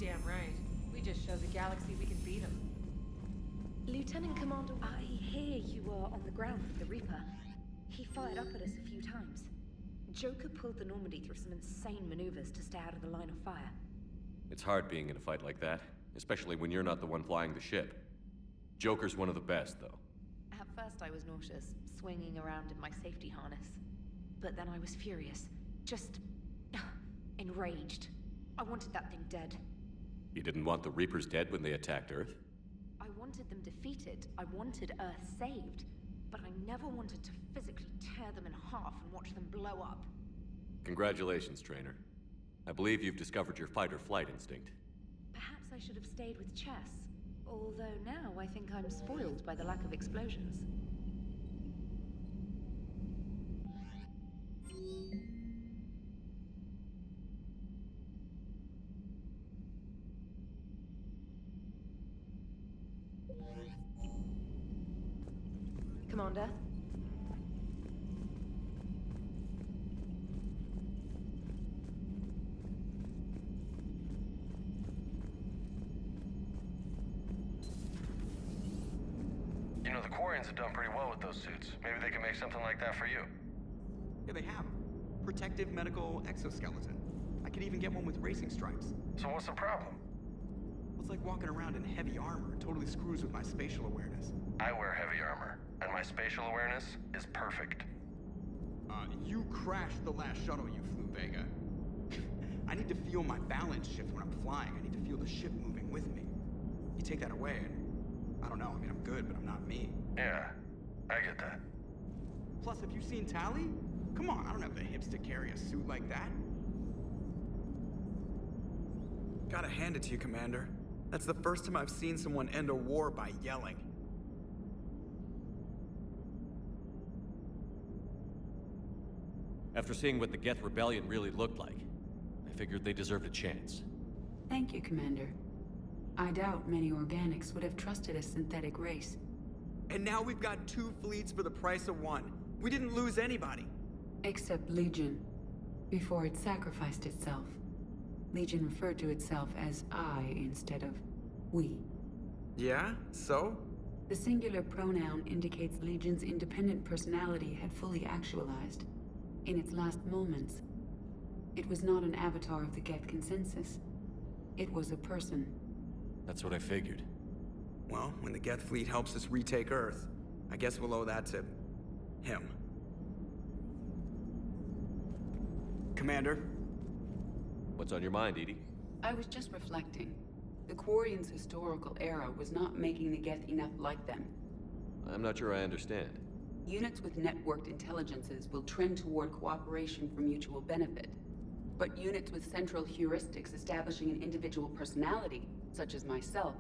Damn right. We just showed the galaxy we can beat them. Lieutenant Commander, I hear you were on the ground with the Reaper. He fired up at us a few times. Joker pulled the Normandy through some insane maneuvers to stay out of the line of fire. It's hard being in a fight like that, especially when you're not the one flying the ship. Joker's one of the best, though. At first I was nauseous, swinging around in my safety harness. But then I was furious. Just... enraged. I wanted that thing dead. You didn't want the Reapers dead when they attacked Earth? I wanted them defeated. I wanted Earth saved. But I never wanted to physically tear them in half and watch them blow up. Congratulations, Trainer. I believe you've discovered your fight-or-flight instinct. Perhaps I should have stayed with chess. Although now I think I'm spoiled by the lack of explosions. Commander? You know, the Quarians have done pretty well with those suits. Maybe they can make something like that for you. Yeah, they have. Protective medical exoskeleton. I could even get one with racing stripes. So what's the problem? It's like walking around in heavy armor. It totally screws with my spatial awareness. I wear heavy armor, and my spatial awareness is perfect. You crashed the last shuttle you flew, Vega. I need to feel my balance shift when I'm flying. I need to feel the ship moving with me. You take that away and... I don't know, I mean, I'm good, but I'm not me. Yeah, I get that. Plus, have you seen Tally? Come on, I don't have the hips to carry a suit like that. Gotta hand it to you, Commander. That's the first time I've seen someone end a war by yelling. After seeing what the Geth Rebellion really looked like, I figured they deserved a chance. Thank you, Commander. I doubt many organics would have trusted a synthetic race. And now we've got 2 fleets for the price of 1. We didn't lose anybody. Except Legion, before it sacrificed itself. Legion referred to itself as I instead of we. Yeah? So? The singular pronoun indicates Legion's independent personality had fully actualized. In its last moments, it was not an avatar of the Geth consensus. It was a person. That's what I figured. Well, when the Geth fleet helps us retake Earth, I guess we'll owe that to... him. Commander? What's on your mind, Edie? I was just reflecting. The Quarians' historical era was not making the Geth enough like them. I'm not sure I understand. Units with networked intelligences will trend toward cooperation for mutual benefit. But units with central heuristics establishing an individual personality, such as myself,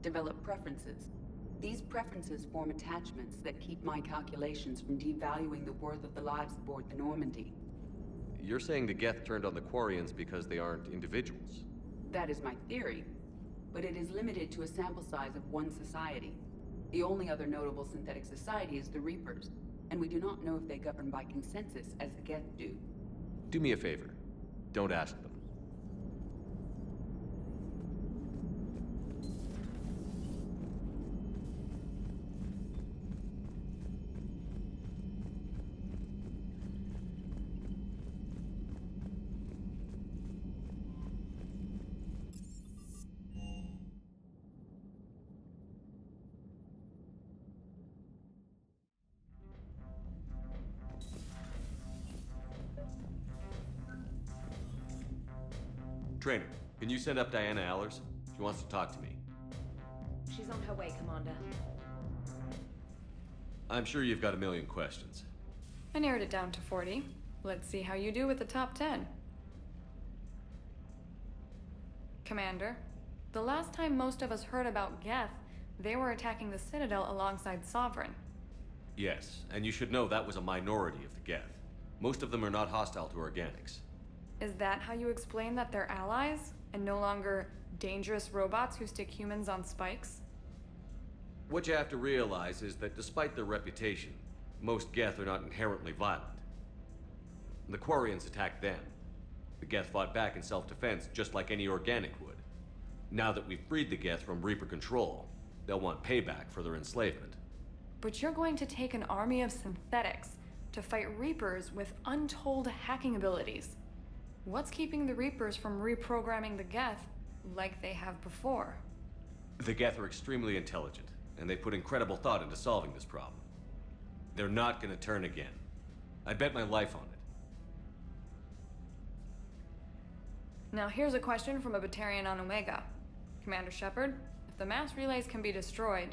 develop preferences. These preferences form attachments that keep my calculations from devaluing the worth of the lives aboard the Normandy. You're saying the Geth turned on the Quarians because they aren't individuals? That is my theory, but it is limited to a sample size of one society. The only other notable synthetic society is the Reapers, and we do not know if they govern by consensus as the Geth do. Do me a favor. Don't ask them. Trainer, can you send up Diana Allers? She wants to talk to me. She's on her way, Commander. I'm sure you've got a million questions. I narrowed it down to 40. Let's see how you do with the top 10. Commander, the last time most of us heard about Geth, they were attacking the Citadel alongside Sovereign. Yes, and you should know that was a minority of the Geth. Most of them are not hostile to organics. Is that how you explain that they're allies, and no longer dangerous robots who stick humans on spikes? What you have to realize is that despite their reputation, most Geth are not inherently violent. The Quarians attacked them. The Geth fought back in self-defense just like any organic would. Now that we've freed the Geth from Reaper control, they'll want payback for their enslavement. But you're going to take an army of synthetics to fight Reapers with untold hacking abilities. What's keeping the Reapers from reprogramming the Geth like they have before? The Geth are extremely intelligent, and they put incredible thought into solving this problem. They're not gonna turn again. I bet my life on it. Now here's a question from a Batarian on Omega. Commander Shepard, if the mass relays can be destroyed...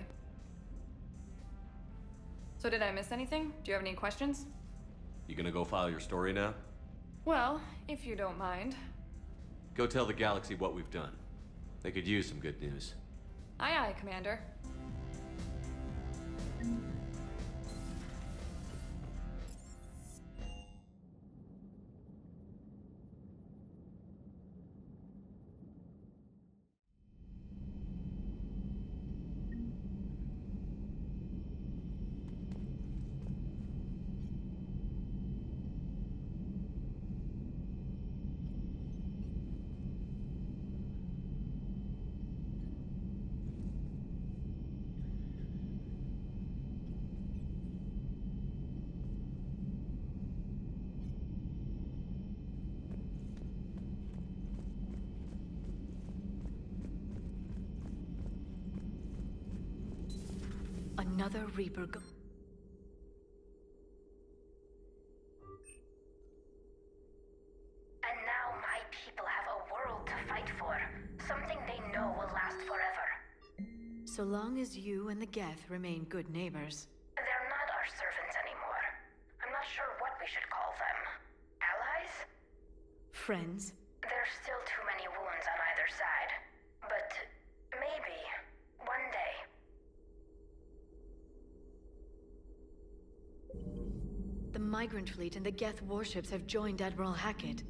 So did I miss anything? Do you have any questions? You gonna go file your story now? Well, if you don't mind. Go tell the galaxy what we've done. They could use some good news. Aye aye, Commander. Another Reaper go- And now my people have a world to fight for. Something they know will last forever. So long as you and the Geth remain good neighbors. They're not our servants anymore. I'm not sure what we should call them. Allies? Friends? There's still too many wounds on either side. But maybe one day. The Migrant Fleet and the Geth warships have joined Admiral Hackett.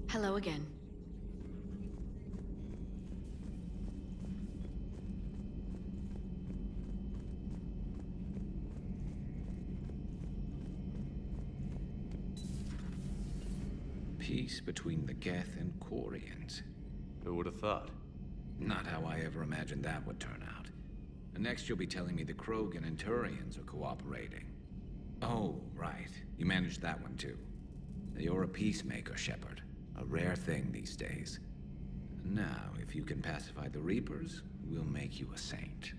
Hello again. Peace between the Geth and Quarians. Who would have thought? Not how I ever imagined that would turn out. And next you'll be telling me the Krogan and Turians are cooperating. Oh, right. You managed that one too. You're a peacemaker, Shepard. A rare thing these days. Now, if you can pacify the Reapers, we'll make you a saint.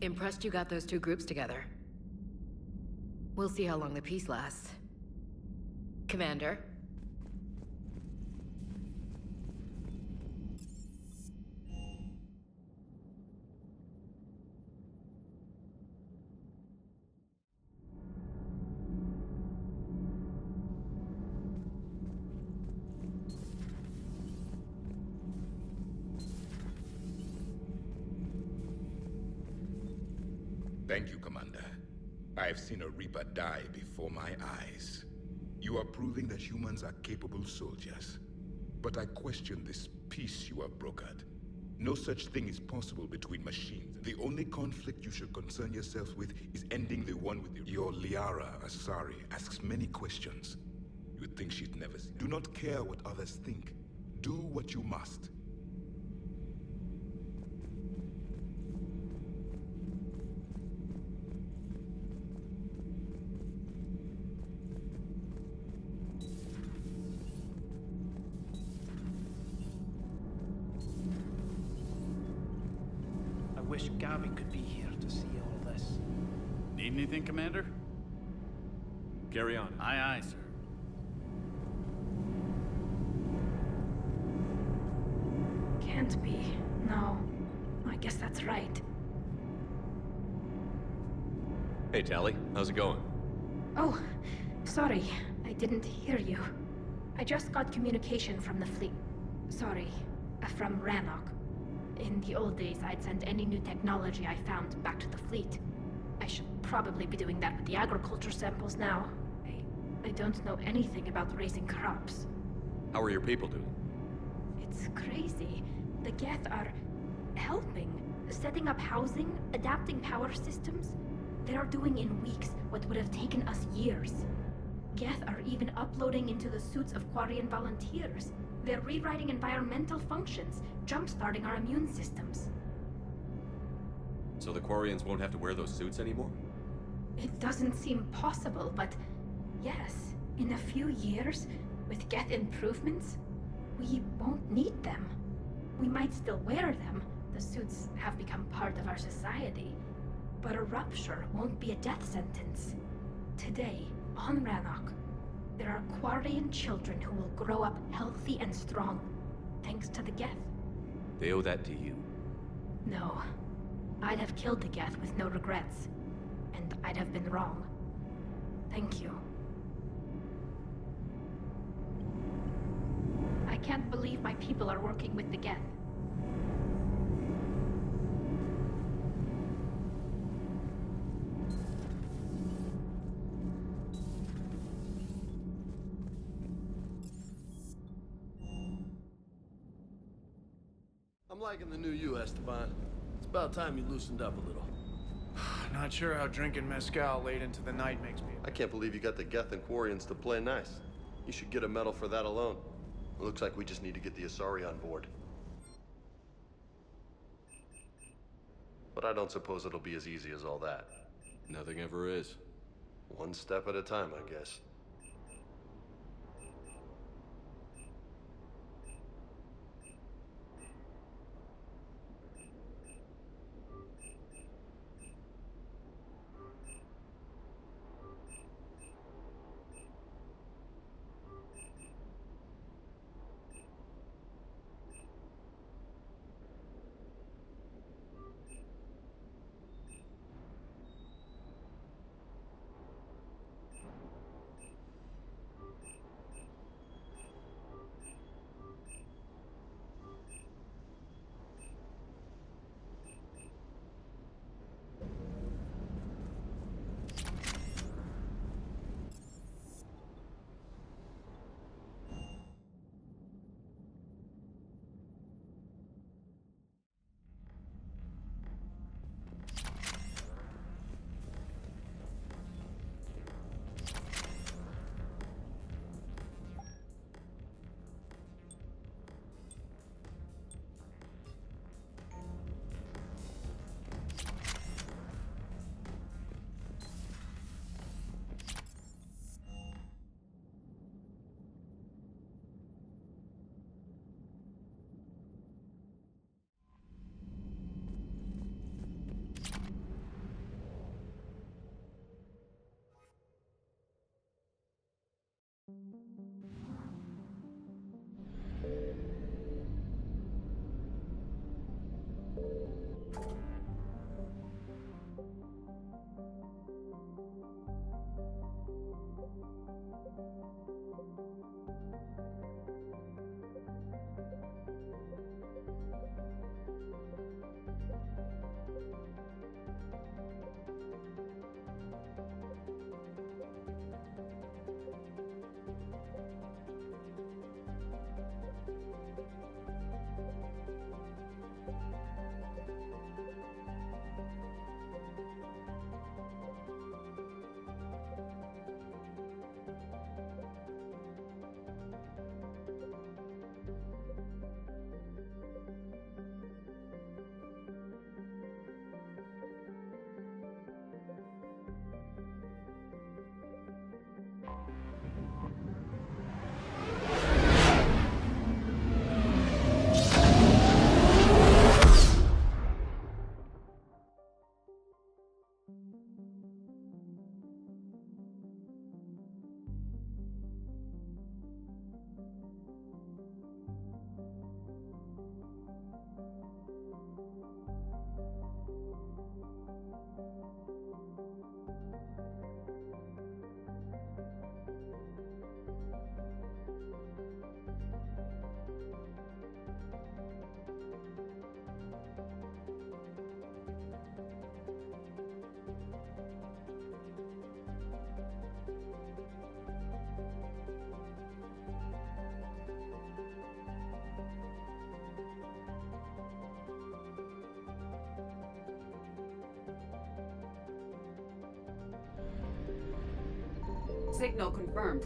Impressed you got those two groups together. We'll see how long the peace lasts. Commander? Thank you, Commander. I've seen a Reaper die before my eyes. You are proving that humans are capable soldiers. But I question this peace you have brokered. No such thing is possible between machines. The only conflict you should concern yourself with is ending the one with your Liara Asari asks many questions. You would think she'd never seen. Do not care what others think. Do what you must. I wish Gavin could be here to see all this. Need anything, Commander? Carry on. Aye, aye, sir. Can't be. No. I guess that's right. Hey, Tally. How's it going? Oh, sorry. I didn't hear you. I just got communication from the fleet. Sorry, from Rannoch. In the old days, I'd send any new technology I found back to the fleet. I should probably be doing that with the agriculture samples now. I don't know anything about raising crops. How are your people doing? It's crazy. The Geth are helping, setting up housing, adapting power systems. They are doing in weeks what would have taken us years. Geth are even uploading into the suits of Quarian volunteers. They're rewriting environmental functions, jump-starting our immune systems. So the Quarians won't have to wear those suits anymore? It doesn't seem possible, but yes, in a few years, with Geth improvements, we won't need them. We might still wear them. The suits have become part of our society. But a rupture won't be a death sentence. Today, on Rannoch, there are Quarian children who will grow up healthy and strong, thanks to the Geth. They owe that to you. No. I'd have killed the Geth with no regrets. And I'd have been wrong. Thank you. I can't believe my people are working with the Geth. I'm liking the new you, Esteban. It's about time you loosened up a little. Not sure how drinking mezcal late into the night makes me. I can't believe you got the Geth and Quarians to play nice. You should get a medal for that alone. It looks like we just need to get the Asari on board. But I don't suppose it'll be as easy as all that. Nothing ever is. One step at a time, I guess. Signal confirmed.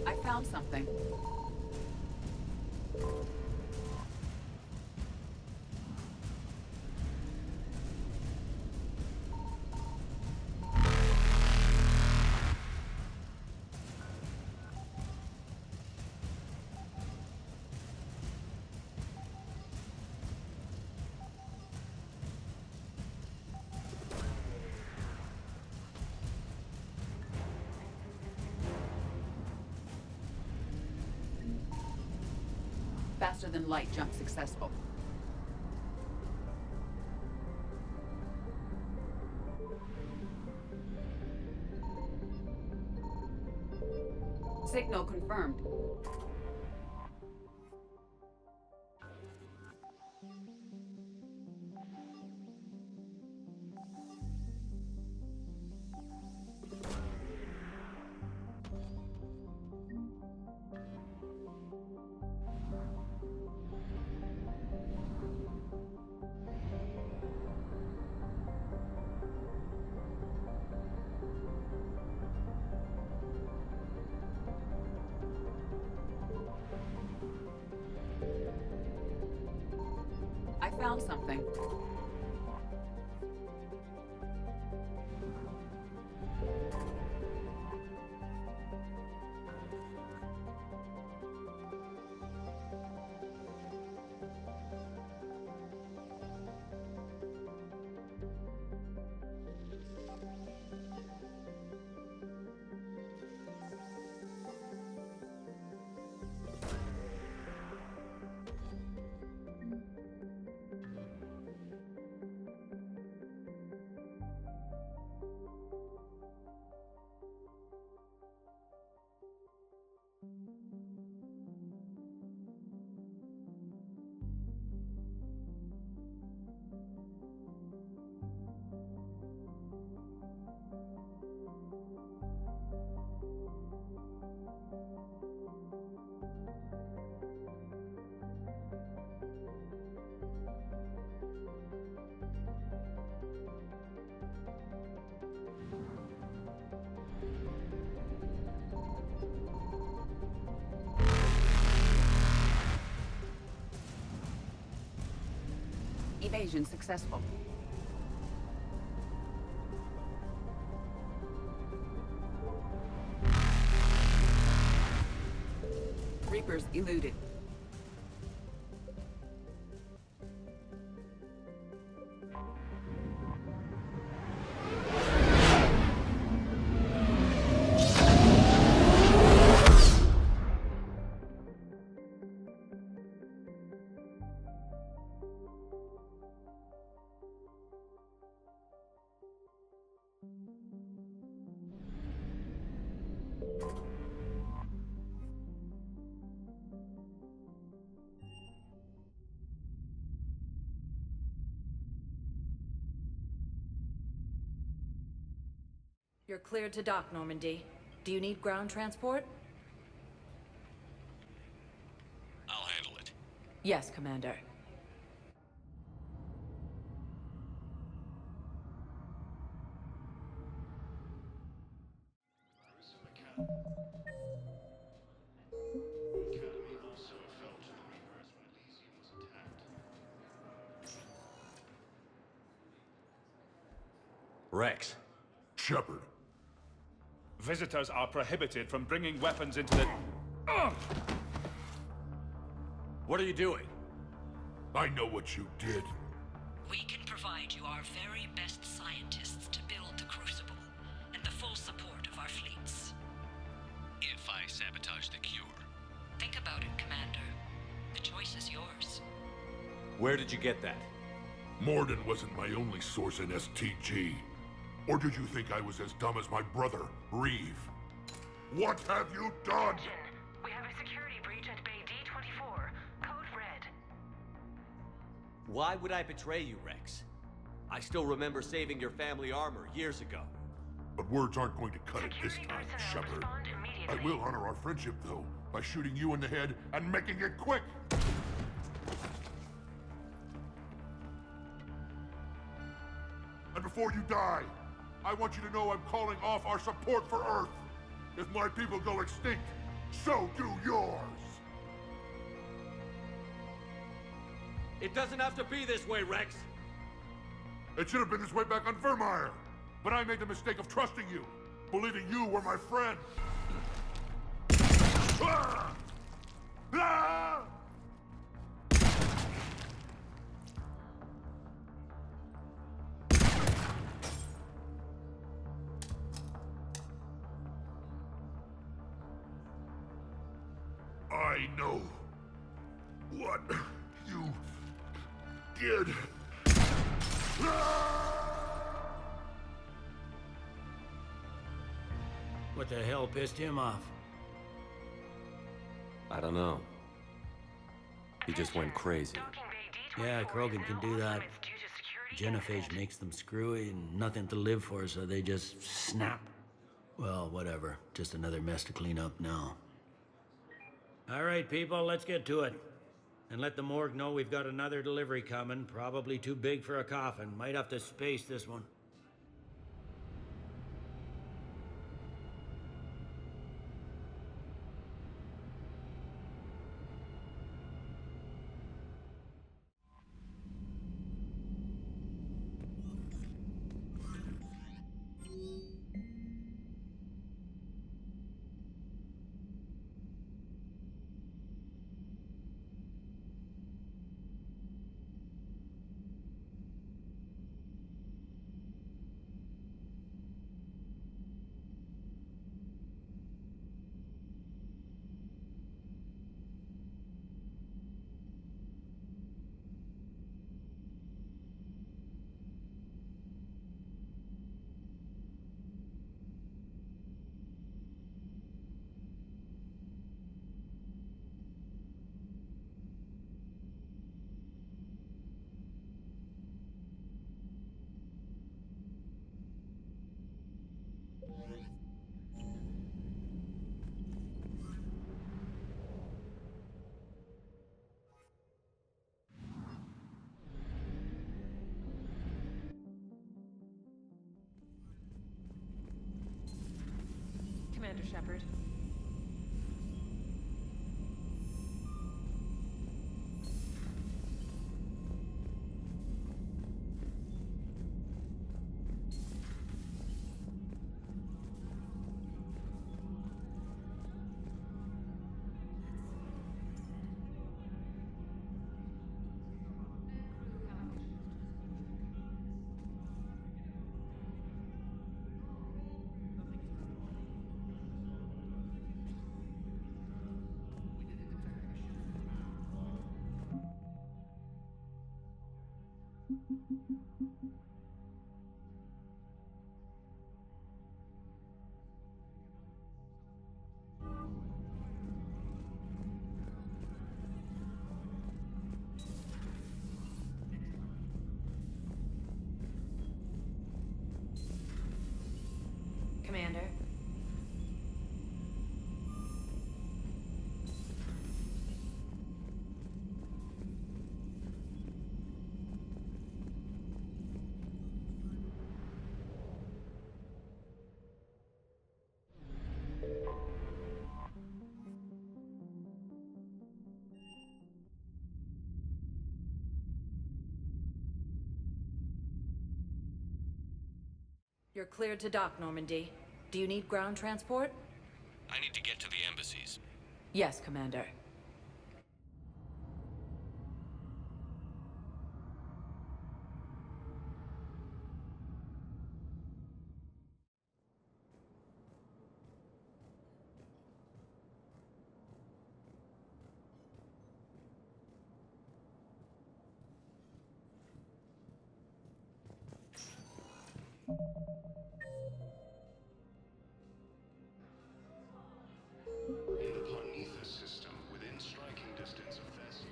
I found something. Faster than light jump successful. Signal confirmed. I found something. Evasion successful. Reapers eluded. You're cleared to dock, Normandy. Do you need ground transport? I'll handle it. Yes, Commander. Rex. Shepard. Visitors are prohibited from bringing weapons into the... What are you doing? I know what you did. We can provide you our very best scientists to build the Crucible, and the full support of our fleets. If I sabotage the cure. Think about it, Commander. The choice is yours. Where did you get that? Morden wasn't my only source in STG. Or did you think I was as dumb as my brother, Reeve? What have you done? We have a security breach at Bay D24. Code red. Why would I betray you, Rex? I still remember saving your family armor years ago. But words aren't going to cut it this time, Shepard. I will honor our friendship, though, by shooting you in the head and making it quick! And before you die, I want you to know I'm calling off our support for Earth. If my people go extinct, so do yours! It doesn't have to be this way, Rex! It should have been this way back on Vermeer! But I made the mistake of trusting you, believing you were my friend. Ah! Ah! I know what you did. What the hell pissed him off? I don't know. He just went crazy. Yeah, Krogan can do that. Genophage makes them screwy and nothing to live for, so they just snap. Well, whatever. Just another mess to clean up now. All right, people, let's get to it. And let the morgue know we've got another delivery coming. Probably too big for a coffin. Might have to space this one. Commander Shepard. Commander. You're cleared to dock, Normandy. Do you need ground transport? I need to get to the embassies. Yes, Commander.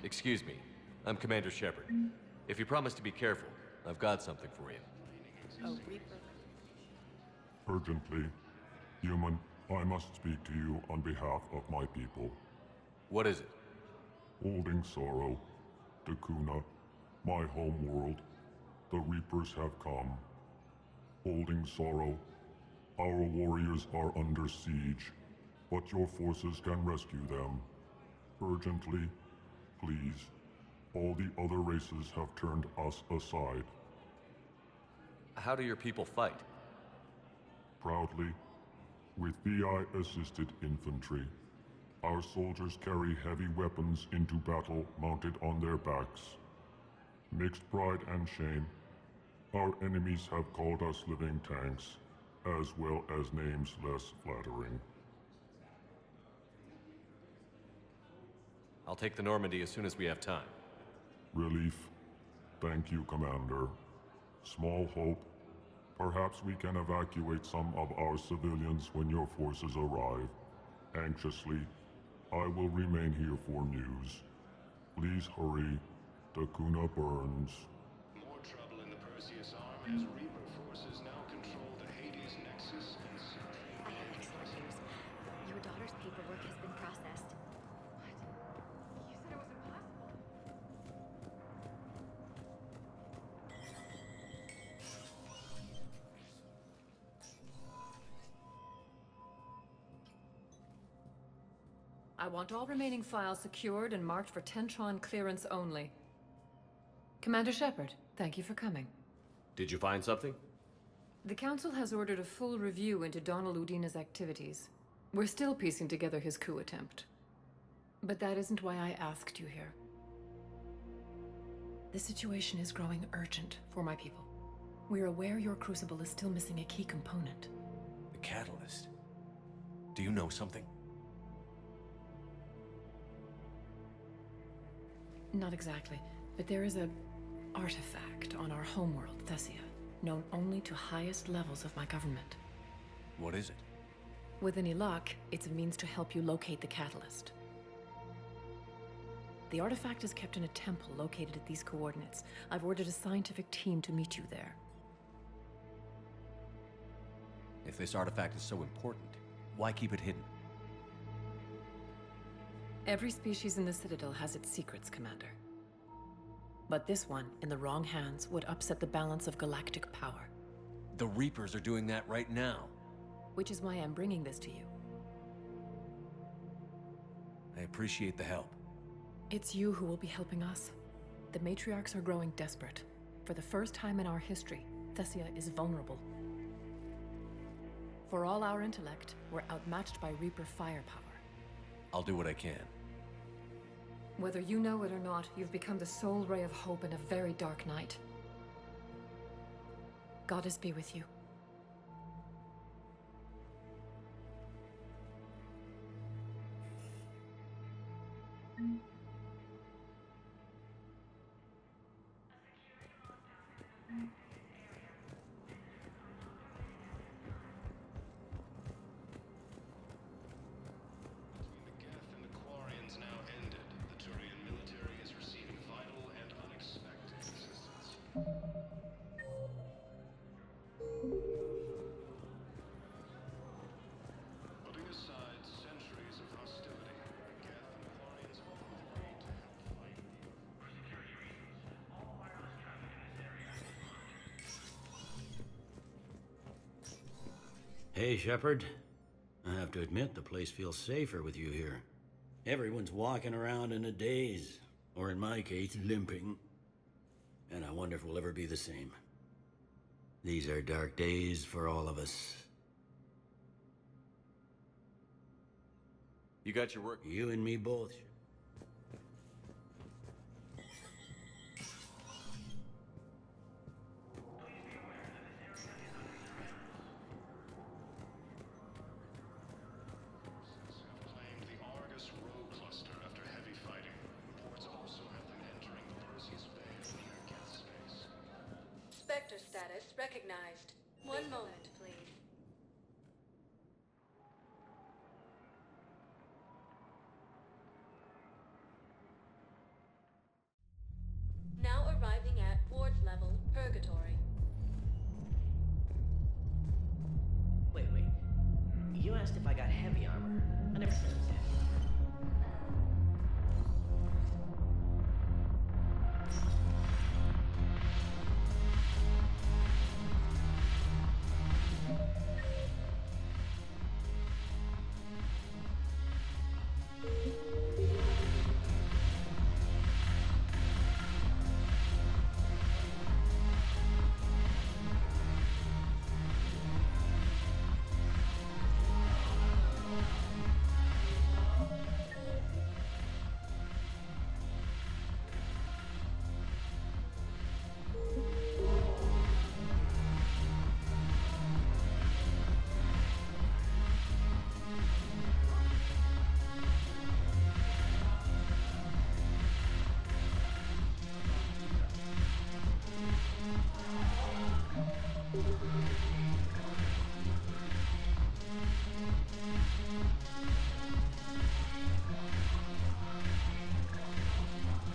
Excuse me. I'm Commander Shepard. If you promise to be careful, I've got something for you. Oh, Reaper. Urgently, human, I must speak to you on behalf of my people. What is it? Holding sorrow, Dakuna, my home world, the Reapers have come. Holding sorrow, our warriors are under siege, but your forces can rescue them. Urgently, please. All the other races have turned us aside. How do your people fight? Proudly, with VI-assisted infantry. Our soldiers carry heavy weapons into battle mounted on their backs. Mixed pride and shame, our enemies have called us living tanks, as well as names less flattering. I'll take the Normandy as soon as we have time. Relief. Thank you, Commander. Small hope. Perhaps we can evacuate some of our civilians when your forces arrive. Anxiously, I will remain here for news. Please hurry. Dakuna burns. More trouble in the Perseus arm as Reaper forces now control the Hades Nexus and Sentry. I have excellent news. Your daughter's paperwork has been processed. What? You said it was impossible. I want all remaining files secured and marked for Tentron clearance only. Commander Shepard, thank you for coming. Did you find something? The Council has ordered a full review into Donald Udina's activities. We're still piecing together his coup attempt. But that isn't why I asked you here. The situation is growing urgent for my people. We're aware your crucible is still missing a key component. The catalyst. Do you know something? Not exactly, but there is a artifact on our homeworld, Thessia, known only to highest levels of my government. What is it? With any luck, it's a means to help you locate the catalyst. The artifact is kept in a temple located at these coordinates. I've ordered a scientific team to meet you there. If this artifact is so important, why keep it hidden? Every species in the Citadel has its secrets, Commander. But this one, in the wrong hands, would upset the balance of galactic power. The Reapers are doing that right now. Which is why I'm bringing this to you. I appreciate the help. It's you who will be helping us. The matriarchs are growing desperate. For the first time in our history, Thessia is vulnerable. For all our intellect, we're outmatched by Reaper firepower. I'll do what I can. Whether you know it or not, you've become the sole ray of hope in a very dark night. Goddess be with you. Hey, Shepard. I have to admit, the place feels safer with you here. Everyone's walking around in a daze, or in my case, limping. And I wonder if we'll ever be the same. These are dark days for all of us. You got your work? You and me both. Spectre status recognized. One moment, please. Now arriving at ward level purgatory. Wait. You asked if I got heavy armor. I never said it was heavy.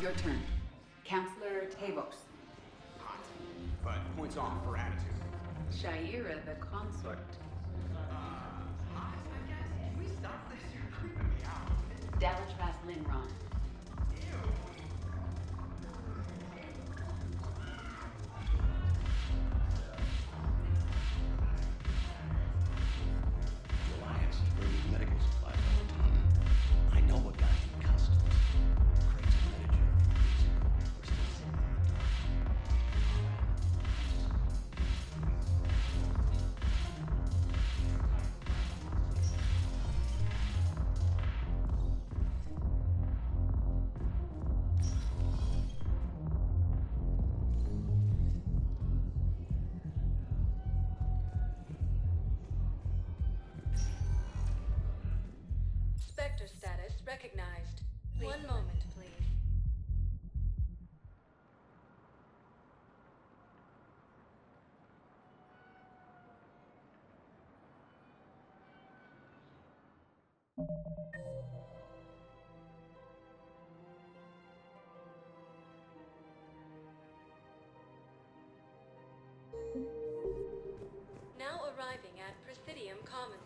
Your turn. Counselor Tavos. Hot, but points off for attitude. Shaira the consort. Hot, I guess. Can we stop this? You're creeping me out. Dalatras Linron. The Alliance is bringing medical supplies all the time. I know a guy in customs. Craig's a manager. We're still sitting there. Spectre status recognized. One moment, please. Now arriving at Presidium Commons.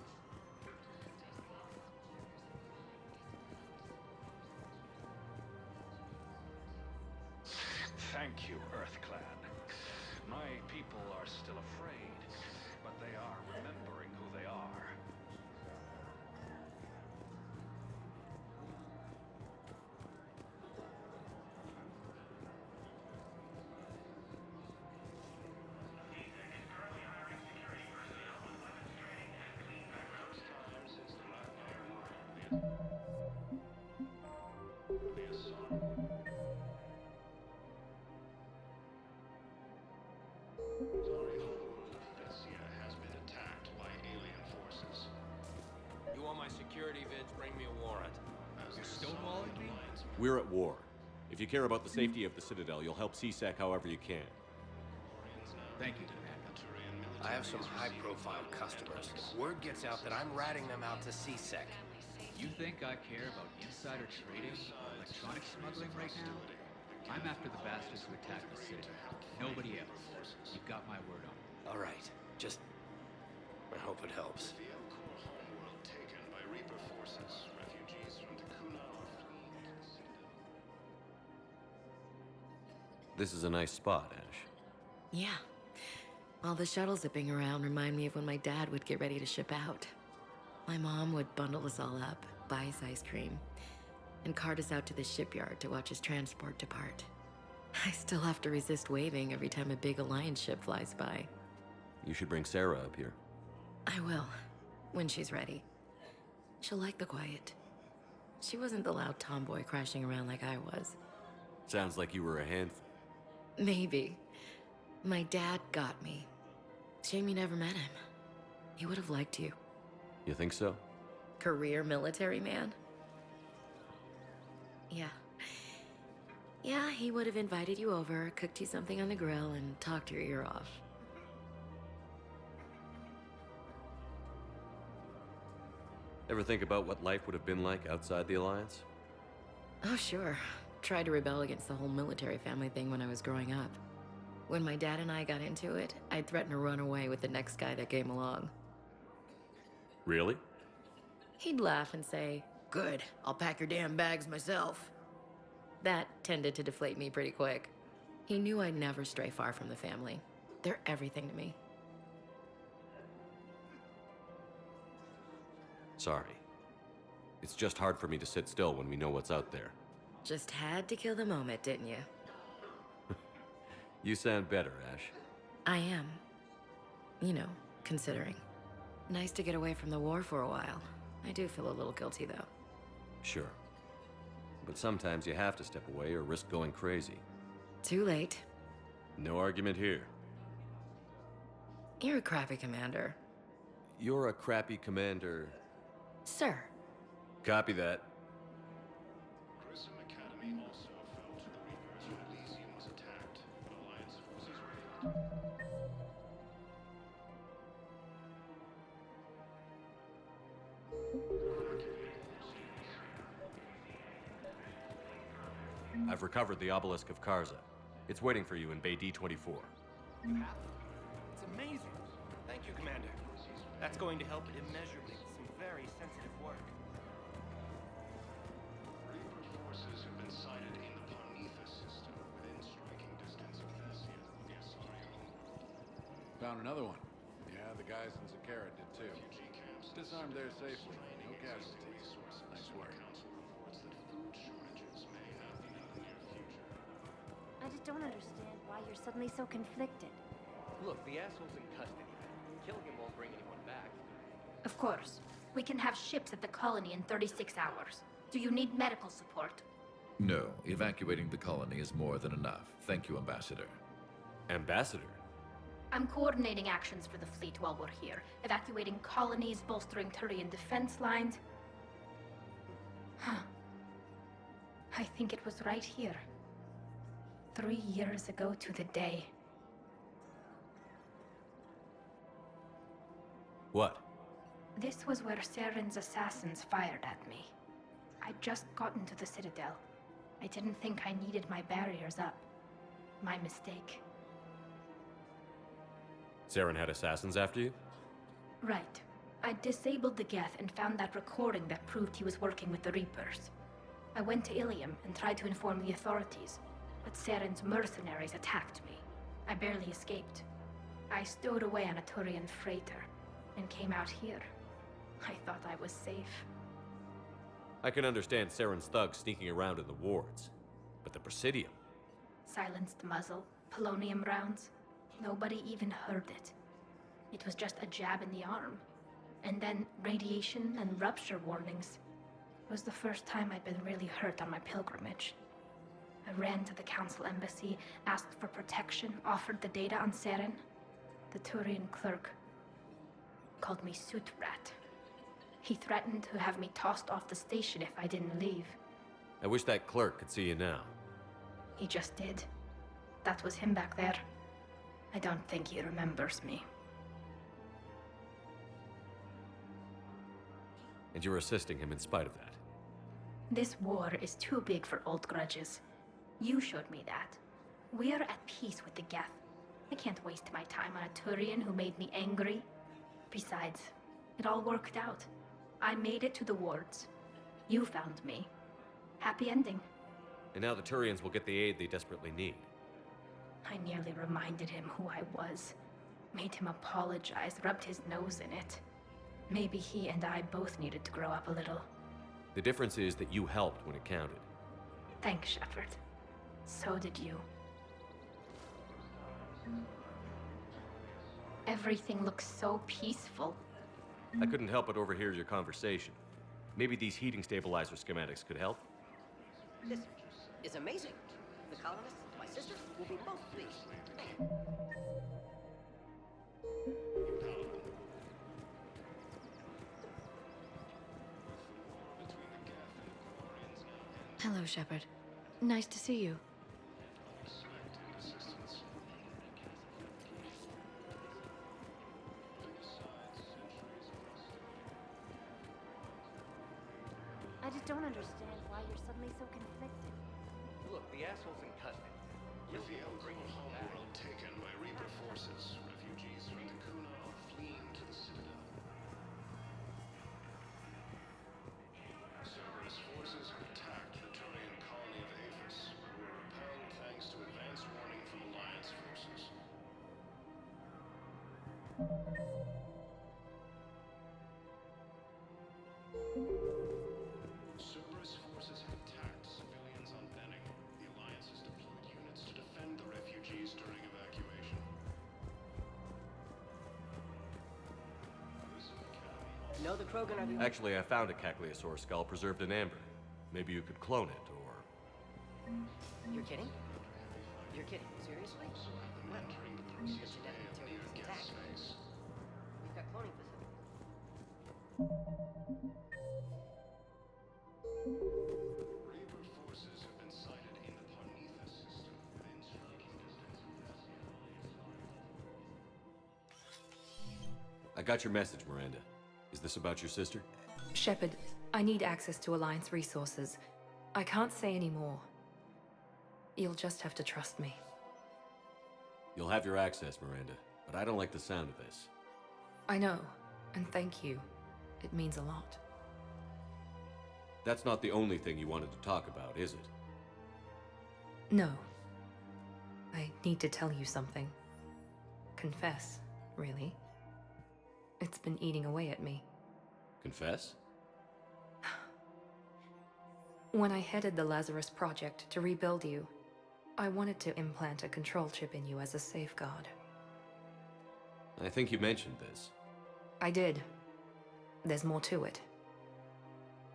Thank you, EarthClan. My people are still afraid, but they are remembering who they are. You want my security vids, bring me a warrant. You're stonewalling me? We're at war. If you care about the safety of the Citadel, you'll help CSEC however you can. Thank you, Commander. I have some high-profile customers. Word gets out that I'm ratting them out to CSEC. You think I care about insider trading or electronic smuggling right now? I'm after the bastards who attacked the city. Nobody else. You've got my word on it. All right. Just... I hope it helps. Taken by Reaper forces. Refugees from Takuna are fleeing to the Citadel. This is a nice spot, Ash. Yeah. All the shuttles zipping around remind me of when my dad would get ready to ship out. My mom would bundle us all up, buy us ice cream, and cart us out to the shipyard to watch his transport depart. I still have to resist waving every time a big Alliance ship flies by. You should bring Sarah up here. I will, when she's ready. She'll like the quiet. She wasn't the loud tomboy crashing around like I was. Sounds like you were a handful. Maybe. My dad got me. Shame you never met him. He would have liked you. You think so? Career military man? Yeah. Yeah, he would have invited you over, cooked you something on the grill, and talked your ear off. Ever think about what life would have been like outside the Alliance? Oh, sure. Tried to rebel against the whole military family thing when I was growing up. When my dad and I got into it, I'd threaten to run away with the next guy that came along. Really? He'd laugh and say, "Good, I'll pack your damn bags myself." That tended to deflate me pretty quick. He knew I'd never stray far from the family. They're everything to me. Sorry. It's just hard for me to sit still when we know what's out there. Just had to kill the moment, didn't you? You sound better, Ash. I am. You know, considering. Nice to get away from the war for a while. I do feel a little guilty, though. Sure. But sometimes you have to step away or risk going crazy. Too late. No argument here. You're a crappy commander. You're a crappy commander. Sir. Copy that. Grissom Academy also fell to the Reapers when Elysium was attacked. Alliance forces raided. I've recovered the obelisk of Karza. It's waiting for you in Bay D-24. You have? It's amazing. Thank you, Commander. That's going to help immeasurably with some very sensitive work. Reaper forces have been sighted in the Ponetha system within striking distance of Thessia. Yes, Found another one. Yeah, the guys in Zakara did too. Disarmed there safely. No casualties. Nice work. I just don't understand why you're suddenly so conflicted. Look, the asshole's in custody. Killing him won't bring anyone back. Of course. We can have ships at the colony in 36 hours. Do you need medical support? No, evacuating the colony is more than enough. Thank you, Ambassador. Ambassador? I'm coordinating actions for the fleet while we're here. Evacuating colonies, bolstering Turian defense lines. Huh. I think it was right here. 3 years ago to the day. What? This was where Saren's assassins fired at me. I'd just gotten to the Citadel. I didn't think I needed my barriers up. My mistake. Saren had assassins after you? Right. I disabled the Geth and found that recording that proved he was working with the Reapers. I went to Ilium and tried to inform the authorities, but Saren's mercenaries attacked me. I barely escaped. I stowed away on a Turian freighter and came out here. I thought I was safe. I can understand Saren's thugs sneaking around in the wards. But the Presidium? Silenced muzzle, polonium rounds. Nobody even heard it. It was just a jab in the arm. And then radiation and rupture warnings. It was the first time I'd been really hurt on my pilgrimage. I ran to the Council embassy, asked for protection, offered the data on Saren. The Turian clerk called me Soot Rat. He threatened to have me tossed off the station if I didn't leave. I wish that clerk could see you now. He just did. That was him back there. I don't think he remembers me. And you're assisting him in spite of that. This war is too big for old grudges. You showed me that. We're at peace with the Geth. I can't waste my time on a Turian who made me angry. Besides, it all worked out. I made it to the wards. You found me. Happy ending. And now the Turians will get the aid they desperately need. I nearly reminded him who I was. Made him apologize, rubbed his nose in it. Maybe he and I both needed to grow up a little. The difference is that you helped when it counted. Thanks, Shepard. So did you. Everything looks so peaceful. I couldn't help but overhear your conversation. Maybe these heating stabilizer schematics could help? This is amazing. The colonists, my sisters, will be both pleased. Hello, Shepard. Nice to see you. I just don't understand why you're suddenly so conflicted. Look, the asshole's in custody. Reveal your homeworld taken by Reaper forces. Refugees from Takuna are fleeing to the Citadel. Cerberus forces have attacked the Turian colony of Aphis, but were repelled thanks to advance warning from Alliance forces. Cerberus forces have attacked civilians on Benning. The Alliance has deployed units to defend the refugees during evacuation. No, the Krogan are the... Actually, I found a Cagliasaur skull preserved in amber. Maybe you could clone it, or... You're kidding? You're kidding. Seriously? Well, the genetic material is intact. We've got cloning facilities. Reaper forces have been sighted in the Parnitha system within striking distance. I got your message, Miranda. Is this about your sister? Shepard, I need access to Alliance resources. I can't say any more. You'll just have to trust me. You'll have your access, Miranda, but I don't like the sound of this. I know, and thank you. It means a lot. That's not the only thing you wanted to talk about, is it? No. I need to tell you something. Confess, really. It's been eating away at me. Confess? When I headed the Lazarus Project to rebuild you, I wanted to implant a control chip in you as a safeguard. I think you mentioned this. I did. There's more to it.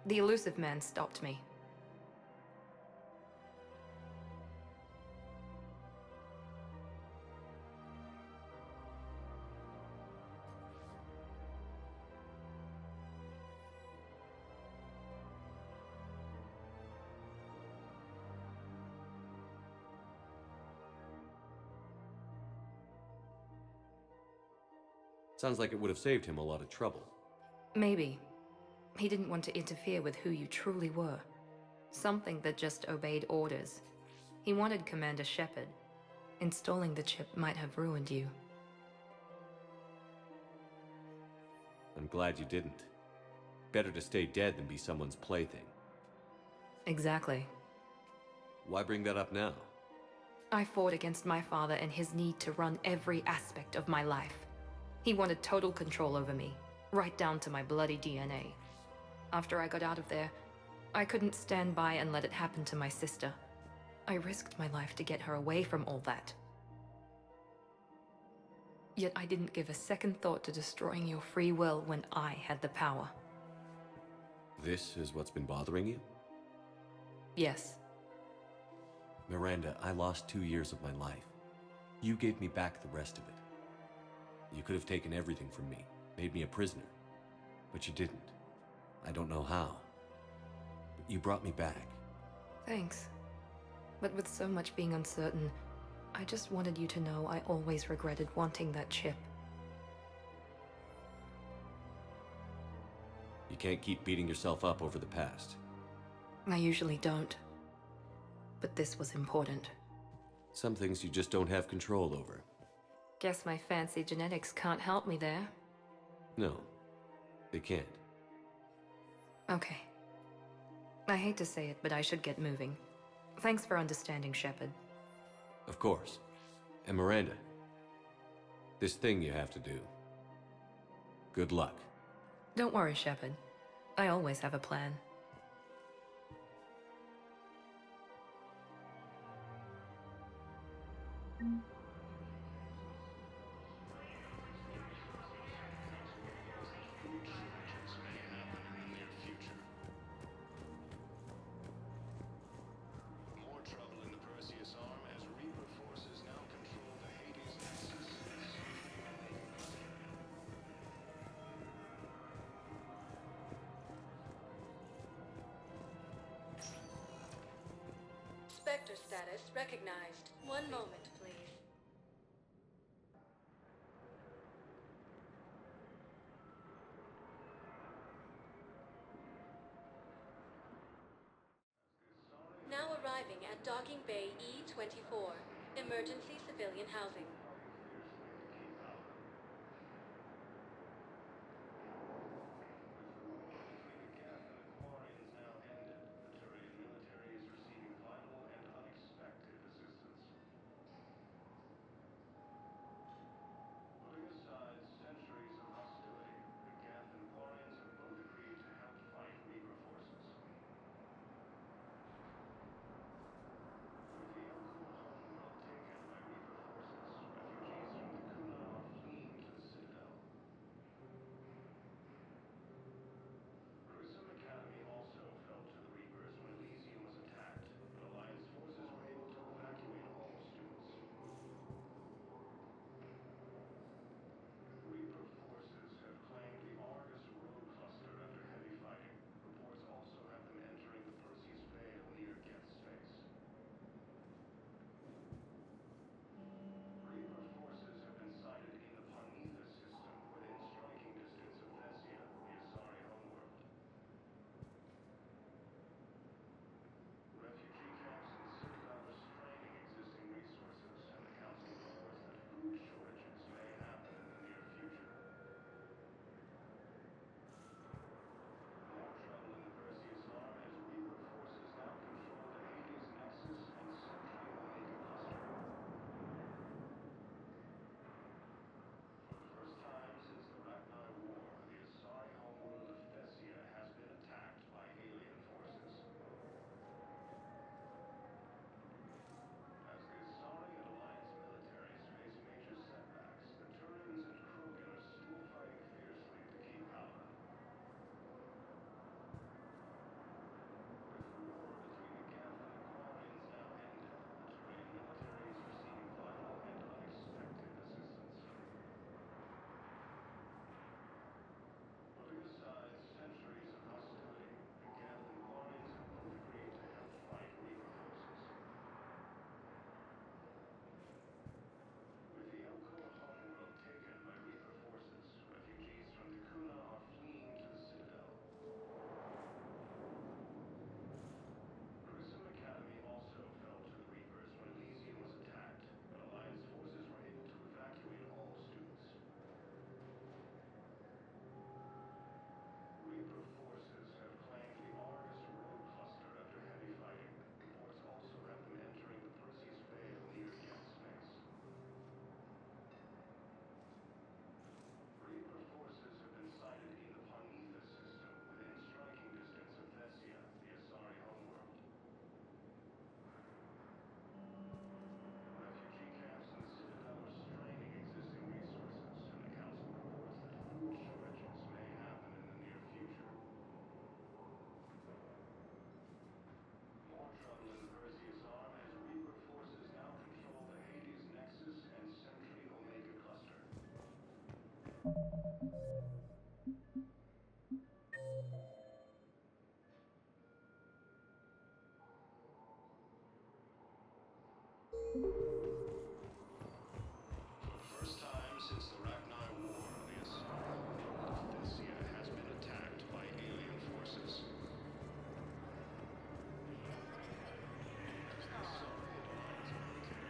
The elusive man stopped me. Sounds like it would have saved him a lot of trouble. Maybe. He didn't want to interfere with who you truly were. Something that just obeyed orders. He wanted Commander Shepard. Installing the chip might have ruined you. I'm glad you didn't. Better to stay dead than be someone's plaything. Exactly. Why bring that up now? I fought against my father and his need to run every aspect of my life. He wanted total control over me, right down to my bloody DNA. After I got out of there, I couldn't stand by and let it happen to my sister. I risked my life to get her away from all that. Yet I didn't give a second thought to destroying your free will when I had the power. This is what's been bothering you? Yes. Miranda, I lost 2 years of my life. You gave me back the rest of it. You could have taken everything from me, made me a prisoner. But you didn't. I don't know how. But you brought me back. Thanks. But with so much being uncertain, I just wanted you to know I always regretted wanting that chip. You can't keep beating yourself up over the past. I usually don't. But this was important. Some things you just don't have control over. Guess my fancy genetics can't help me there. No, they can't. Okay. I hate to say it, but I should get moving. Thanks for understanding, Shepard. Of course. And Miranda, this thing you have to do. Good luck. Don't worry, Shepard. I always have a plan. More trouble in the Perseus arm as Reaper forces now control the Hades Nexus. Spectre status recognized. One moment, please. landing at Docking Bay E-24, emergency civilian housing.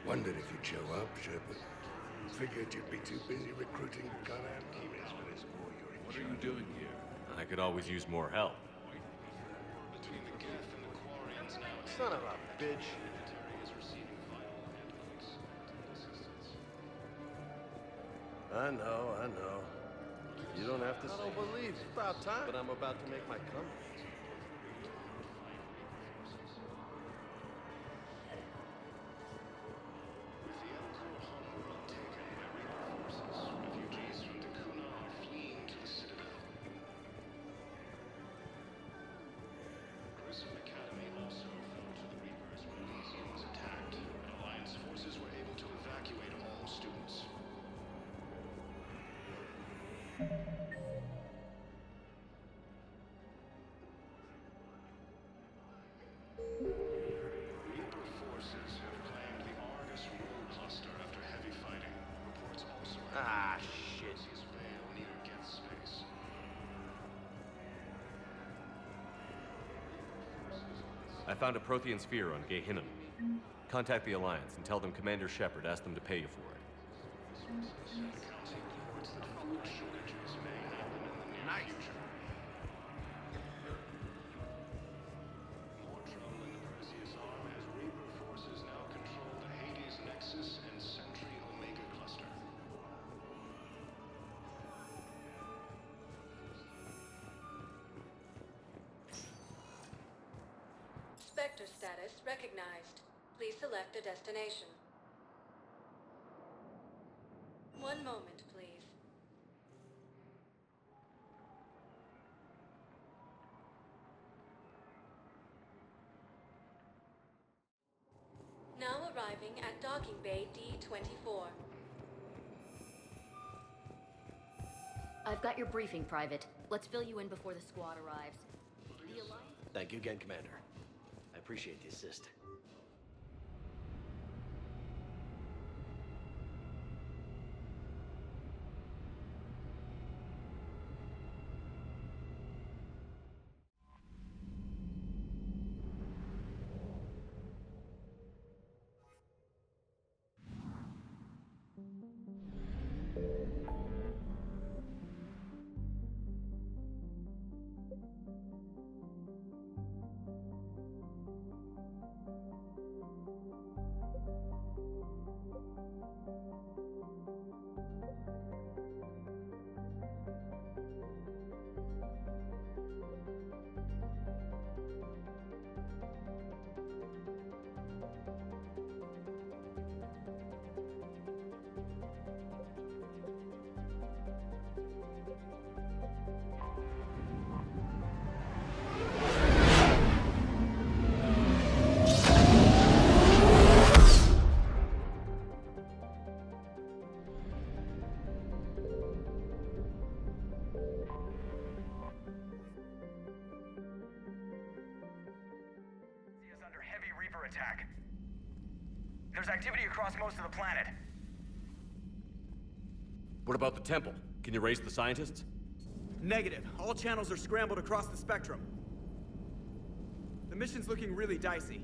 Wondered if you'd show up, Shepard. Figured you'd be too busy recruiting gun and keepers for this war you're in. What are you doing here? I could always use more help. Between the Geth and the Quarians now. Son of a bitch. Is receiving vital and unexpected assistance. I know. You don't have to say. I don't believe it's about time. But I'm about to make my comeback. With the Elcor homeworld taken by Reaper forces, refugees from Dakuna are fleeing to the Citadel. Grissom Academy also fell to the Reapers when Elysium was attacked, and Alliance forces were able to evacuate all students. Reaper forces have claimed the Argus road cluster after heavy fighting. Reports also have shit. Perseus Vale near Geth space. I found a Prothean sphere on Gehinnom. Contact the Alliance and tell them Commander Shepard asked them to pay you for it. Nice. More trouble in the Perseus arm as Reaper forces now control the Hades Nexus and Sentry Omega cluster. Spectre status recognized. Please select a destination. One moment, please. Now arriving at docking bay D-24. I've got your briefing, Private. Let's fill you in before the squad arrives. The Alliance... Thank you again, Commander. I appreciate the assist. Attack. There's activity across most of the planet. What about the temple? Can you raise the scientists? Negative. All channels are scrambled across the spectrum. The mission's looking really dicey.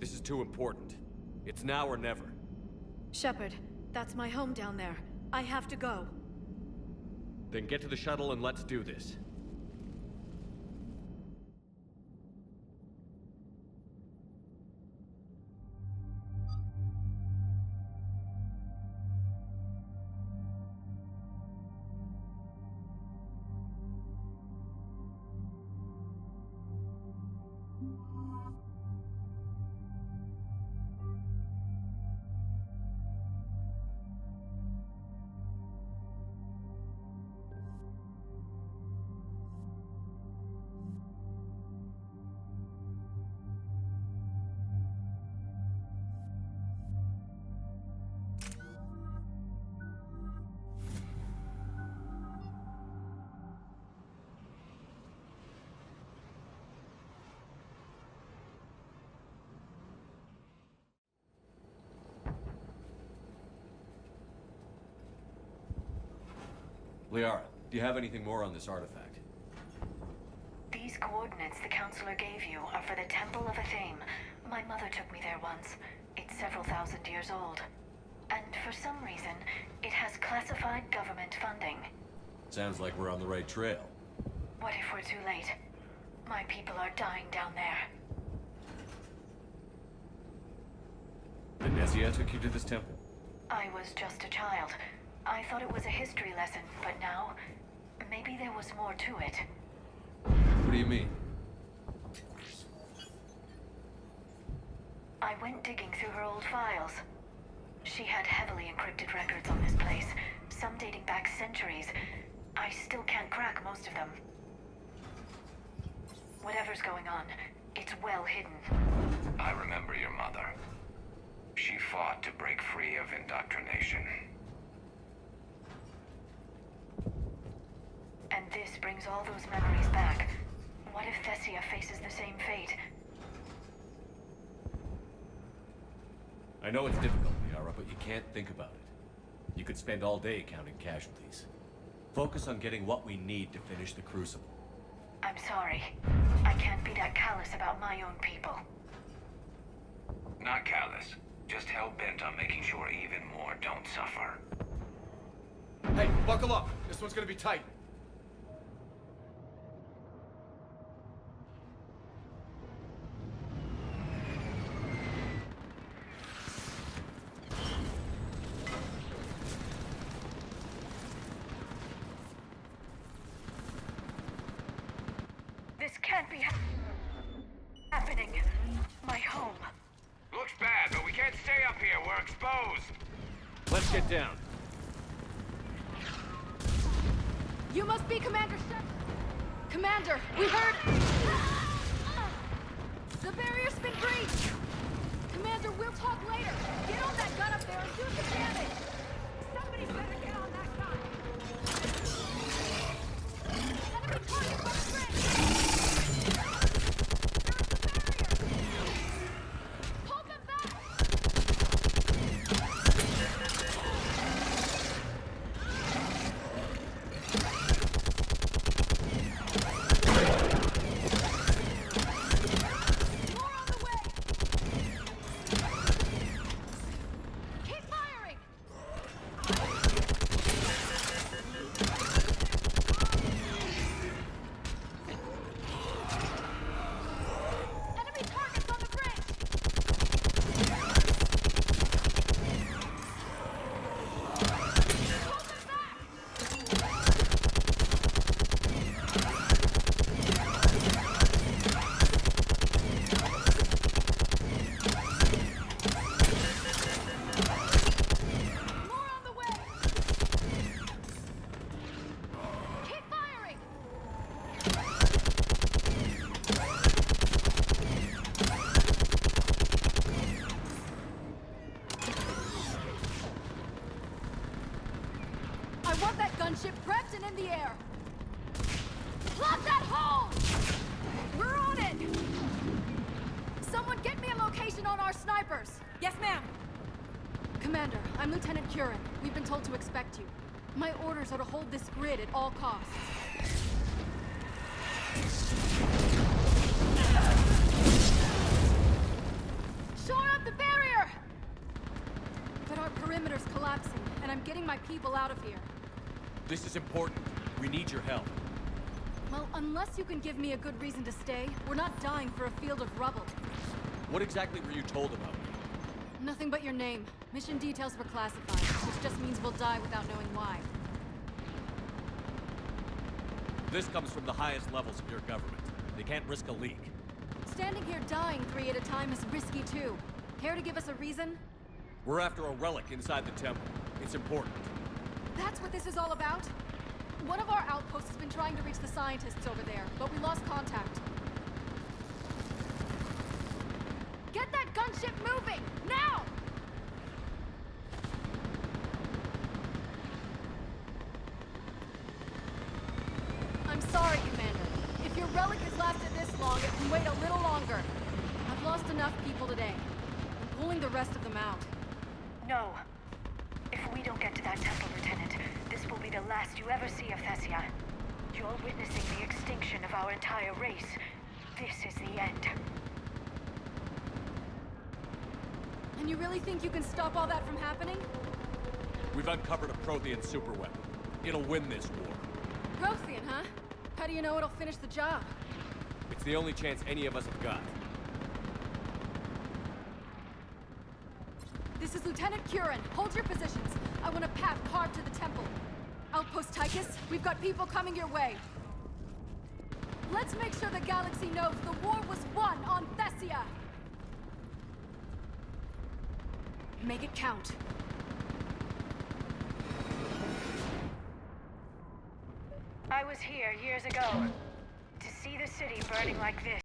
This is too important. It's now or never. Shepard, that's my home down there. I have to go. Then get to the shuttle and let's do this. Liara, do you have anything more on this artifact? These coordinates the Counselor gave you are for the Temple of Athame. My mother took me there once. It's several thousand years old. And for some reason, it has classified government funding. Sounds like we're on the right trail. What if we're too late? My people are dying down there. Venezia took you to this temple? I was just a child. I thought it was a history lesson, but now, maybe there was more to it. What do you mean? I went digging through her old files. She had heavily encrypted records on this place, some dating back centuries. I still can't crack most of them. Whatever's going on, it's well hidden. I remember your mother. She fought to break free of indoctrination. And this brings all those memories back. What if Thessia faces the same fate? I know it's difficult, Liara, but you can't think about it. You could spend all day counting casualties. Focus on getting what we need to finish the Crucible. I'm sorry. I can't be down that callous about my own people. Not callous. Just hell-bent on making sure even more don't suffer. Hey, buckle up. This one's gonna be tight. This can't be happening. My home. Looks bad, but we can't stay up here. We're exposed. Let's get down. You must be Commander Shepard. Commander, we heard... The barrier's been breached. Commander, we'll talk later. Get on that gun up there and do some damage. Somebody better get on that gun. Enemy target on the bridge. Pull them back. I want that gunship prepped and in the air. Plug that hole! We're on it! Someone get me a location on our snipers. Yes, ma'am. Commander, I'm Lieutenant Curran. We've been told to expect you. My orders are to hold this grid at all costs. Shore up the barrier! But our perimeter's collapsing, and I'm getting my people out of here. This is important. We need your help. Well, unless you can give me a good reason to stay, we're not dying for a field of rubble. What exactly were you told about me? Nothing but your name. Mission details were classified, which just means we'll die without knowing why. This comes from the highest levels of your government. They can't risk a leak. Standing here dying 3 at a time is risky too. Care to give us a reason? We're after a relic inside the temple. It's important. That's what this is all about? One of our outposts has been trying to reach the scientists over there, but we lost contact. Get that gunship moving! Now! I'm sorry, Commander. If your relic has lasted this long, it can wait a little longer. I've lost enough people today. I'm pulling the rest of them out. No. If we don't get to that temple, Lieutenant, this will be the last you ever see of Thessia. You're witnessing the extinction of our entire race. This is the end. And you really think you can stop all that from happening? We've uncovered a Prothean superweapon. It'll win this war. Prothean, huh? How do you know it'll finish the job? It's the only chance any of us have got. This is Lieutenant Curran. Hold your positions. I want a path carved to the temple. Outpost Tychus, we've got people coming your way. Let's make sure the galaxy knows the war was won on Thessia. Make it count. I was here years ago to see the city burning like this.